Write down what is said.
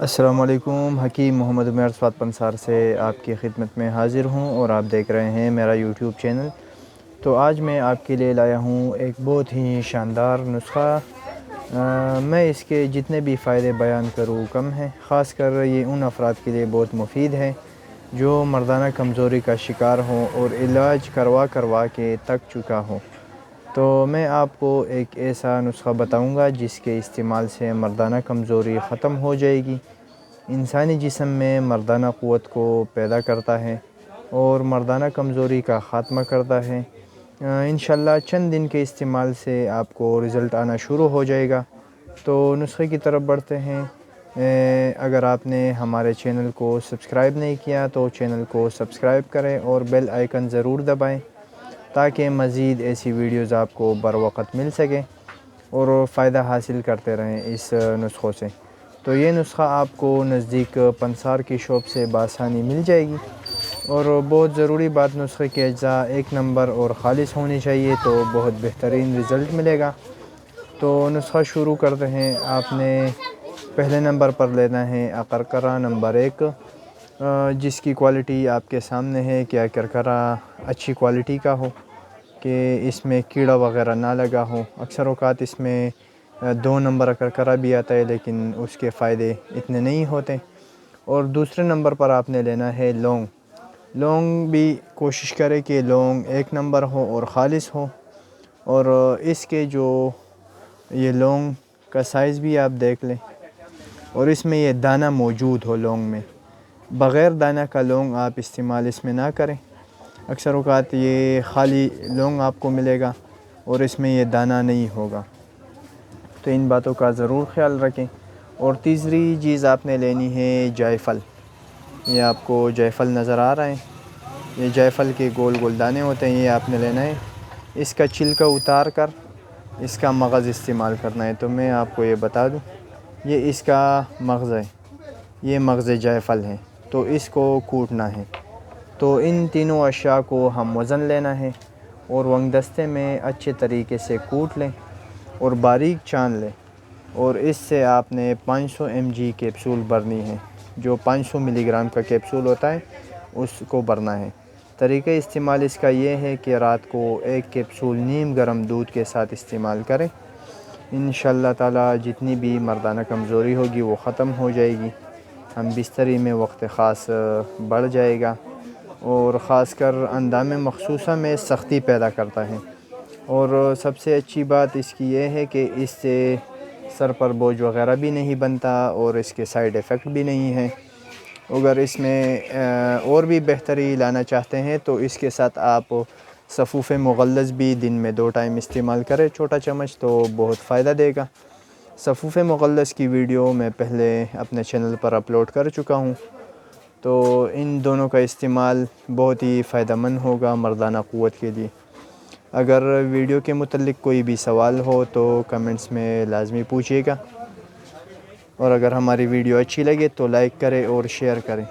السلام علیکم، حکیم محمد عمیر صفات پنسار سے آپ کی خدمت میں حاضر ہوں اور آپ دیکھ رہے ہیں میرا یوٹیوب چینل۔ تو آج میں آپ کے لیے لایا ہوں ایک بہت ہی شاندار نسخہ۔ میں اس کے جتنے بھی فائدے بیان کروں کم ہیں، خاص کر یہ ان افراد کے لیے بہت مفید ہے جو مردانہ کمزوری کا شکار ہوں اور علاج کروا کے تک چکا ہوں۔ تو میں آپ کو ایک ایسا نسخہ بتاؤں گا جس کے استعمال سے مردانہ کمزوری ختم ہو جائے گی، انسانی جسم میں مردانہ قوت کو پیدا کرتا ہے اور مردانہ کمزوری کا خاتمہ کرتا ہے۔ انشاءاللہ چند دن کے استعمال سے آپ کو رزلٹ آنا شروع ہو جائے گا۔ تو نسخے کی طرف بڑھتے ہیں۔ اگر آپ نے ہمارے چینل کو سبسکرائب نہیں کیا تو چینل کو سبسکرائب کریں اور بیل آئیکن ضرور دبائیں تاکہ مزید ایسی ویڈیوز آپ کو بروقت مل سکیں اور فائدہ حاصل کرتے رہیں اس نسخوں سے۔ تو یہ نسخہ آپ کو نزدیک پنسار کی شاپ سے بآسانی مل جائے گی، اور بہت ضروری بات، نسخے کے اجزاء ایک نمبر اور خالص ہونی چاہیے تو بہت بہترین رزلٹ ملے گا۔ تو نسخہ شروع کرتے ہیں۔ آپ نے پہلے نمبر پر لینا ہے کرکرا نمبر 1، جس کی کوالٹی آپ کے سامنے ہے کہ کرکرا اچھی کوالٹی کا ہو، کہ اس میں کیڑا وغیرہ نہ لگا ہو۔ اکثر اوقات اس میں 2 نمبر کرکرا بھی آتا ہے لیکن اس کے فائدے اتنے نہیں ہوتے۔ اور دوسرے نمبر پر آپ نے لینا ہے لونگ۔ لونگ بھی کوشش کرے کہ لونگ 1 نمبر ہو اور خالص ہو، اور اس کے جو یہ لونگ کا سائز بھی آپ دیکھ لیں، اور اس میں یہ دانہ موجود ہو لونگ میں۔ بغیر دانہ کا لونگ آپ استعمال اس میں نہ کریں۔ اکثر اوقات یہ خالی لونگ آپ کو ملے گا اور اس میں یہ دانہ نہیں ہوگا، تو ان باتوں کا ضرور خیال رکھیں۔ اور تیسری چیز آپ نے لینی ہے جائفل۔ یہ آپ کو جائفل نظر آ رہا ہے، یہ جائفل کے گول گول دانے ہوتے ہیں، یہ آپ نے لینا ہے۔ اس کا چھلکا اتار کر اس کا مغز استعمال کرنا ہے۔ تو میں آپ کو یہ بتا دوں، یہ اس کا مغز ہے، یہ مغز جائفل ہے، تو اس کو کوٹنا ہے۔ تو ان تینوں اشیاء کو ہم وزن لینا ہے اور ونگ دستے میں اچھے طریقے سے کوٹ لیں اور باریک چان لیں، اور اس سے آپ نے 500 mg کیپسول بھرنی ہے۔ جو 500 ملی گرام کا کیپسول ہوتا ہے اس کو بھرنا ہے۔ طریقہ استعمال اس کا یہ ہے کہ رات کو 1 کیپسول نیم گرم دودھ کے ساتھ استعمال کریں۔ انشاءاللہ تعالی جتنی بھی مردانہ کمزوری ہوگی وہ ختم ہو جائے گی، ہم بستری میں وقت خاص بڑھ جائے گا، اور خاص کر اندام مخصوصہ میں سختی پیدا کرتا ہے۔ اور سب سے اچھی بات اس کی یہ ہے کہ اس سے سر پر بوجھ وغیرہ بھی نہیں بنتا اور اس کے سائیڈ ایفیکٹ بھی نہیں ہے۔ اگر اس میں اور بھی بہتری لانا چاہتے ہیں تو اس کے ساتھ آپ صفوف مغلظ بھی دن میں 2 ٹائم استعمال کریں، چھوٹا چمچ، تو بہت فائدہ دے گا۔ صفوف مغلظ کی ویڈیو میں پہلے اپنے چینل پر اپلوڈ کر چکا ہوں، تو ان دونوں کا استعمال بہت ہی فائدہ مند ہوگا مردانہ قوت کے لیے۔ اگر ویڈیو کے متعلق کوئی بھی سوال ہو تو کمنٹس میں لازمی پوچھیے گا، اور اگر ہماری ویڈیو اچھی لگے تو لائک کریں اور شیئر کریں۔